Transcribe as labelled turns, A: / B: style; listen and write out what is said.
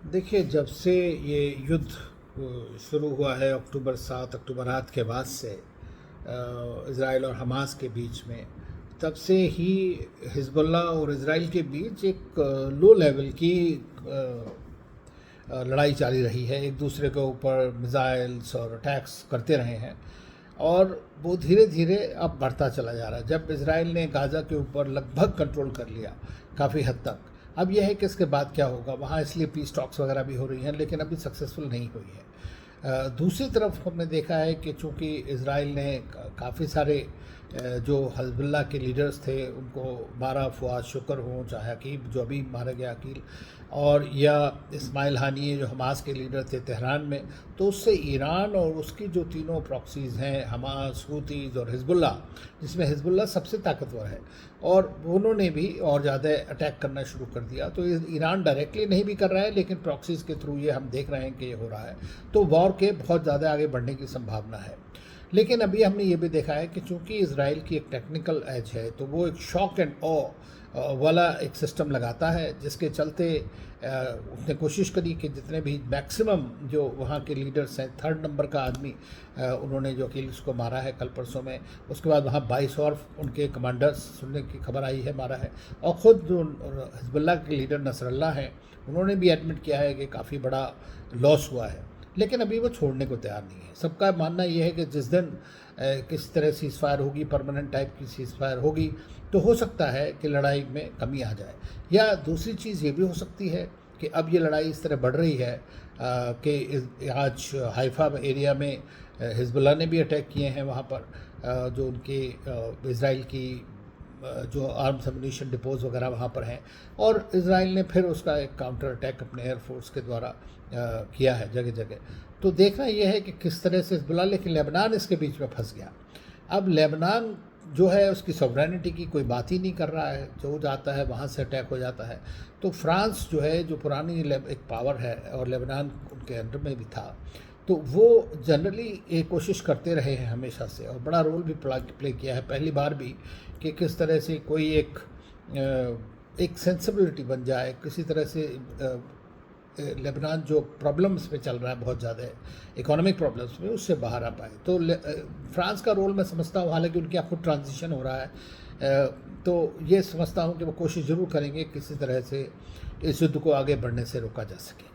A: देखिए, जब से ये युद्ध शुरू हुआ है अक्टूबर 7 अक्टूबर रात के बाद से इज़राइल और हमास के बीच में, तब से ही हिज़्बुल्लाह और इज़राइल के बीच एक लो लेवल की लड़ाई जारी रही है। एक दूसरे के ऊपर मिसाइल्स और अटैक्स करते रहे हैं और वो धीरे धीरे अब बढ़ता चला जा रहा है। जब इज़राइल ने गाज़ा के ऊपर लगभग कंट्रोल कर लिया काफ़ी हद तक, अब यह है कि इसके बाद क्या होगा। वहाँ इसलिए पीस टॉक्स वगैरह भी हो रही हैं, लेकिन अभी सक्सेसफुल नहीं हुई है। दूसरी तरफ हमने देखा है कि चूँकि इज़राइल ने काफ़ी सारे जो हिज़्बुल्लाह के लीडर्स थे उनको मारा, फुआद शुक्र हों, चाहे अकील जो अभी मारा गया अकील, और या इस्माइल हानिये जो हमास के लीडर थे तेहरान में, तो उससे ईरान और उसकी जो तीनों प्रॉक्सीज़ हैं, हमास, हूतीज़ और हिज़्बुल्लाह, जिसमें हिज़्बुल्लाह सबसे ताकतवर है, और उन्होंने भी और ज़्यादा अटैक करना शुरू कर दिया। तो ईरान डायरेक्टली नहीं भी कर रहा है, लेकिन प्रॉक्सीज़ के थ्रू ये हम देख रहे हैं कि ये हो रहा है। तो वॉर के बहुत ज़्यादा आगे बढ़ने की संभावना है। लेकिन अभी हमने ये भी देखा है कि चूंकि इज़राइल की एक टेक्निकल एज है, तो वो एक शॉक एंड ऑ वाला एक सिस्टम लगाता है, जिसके चलते उसने कोशिश करी कि जितने भी मैक्सिमम जो वहाँ के लीडर्स हैं, 3rd नंबर का आदमी उन्होंने जो अकील को मारा है कल परसों में, उसके बाद वहाँ 22 और उनके कमांडर्स सुनने की खबर आई है मारा है, और ख़ुद जो हिज़्बुल्लाह के लीडर नसरल्लाह हैं उन्होंने भी एडमिट किया है कि काफ़ी बड़ा लॉस हुआ है। लेकिन अभी वो छोड़ने को तैयार नहीं है। सबका मानना ये है कि जिस दिन किस तरह सीज़ फायर होगी, परमानेंट टाइप की सीज़ फायर होगी, तो हो सकता है कि लड़ाई में कमी आ जाए। या दूसरी चीज़ ये भी हो सकती है कि अब ये लड़ाई इस तरह बढ़ रही है कि आज हाइफा एरिया में हिज़्बुल्लाह ने भी अटैक किए हैं वहाँ पर, जो उनके इज़राइल की जो आर्म्स एमुनिशन डिपोज वगैरह वहाँ पर हैं, और इज़राइल ने फिर उसका एक काउंटर अटैक अपने एयरफोर्स के द्वारा किया है जगह जगह। तो देखना यह है कि किस तरह से हिज़्बुल्लाह, लेकिन लेबनान इसके बीच में फंस गया। अब लेबनान जो है उसकी सॉवरेनिटी की कोई बात ही नहीं कर रहा है, जो जाता है वहाँ से अटैक हो जाता है। तो फ्रांस जो है, जो पुरानी एक पावर है और लेबनान उनके अंडर में भी था, तो वो जनरली ये कोशिश करते रहे हैं हमेशा से, और बड़ा रोल भी प्ले किया है पहली बार भी, कि किस तरह से कोई एक सेंसिबिलिटी बन जाए, किसी तरह से लेबनान जो प्रॉब्लम्स में चल रहा है बहुत ज़्यादा, इकोनॉमिक प्रॉब्लम्स में, उससे बाहर आ पाए। तो फ्रांस का रोल मैं समझता हूँ, हालांकि उनके यहाँ खुद ट्रांजिशन हो रहा है, तो ये समझता हूँ कि वो कोशिश ज़रूर करेंगे किसी तरह से इस युद्ध को आगे बढ़ने से रोका जा सके।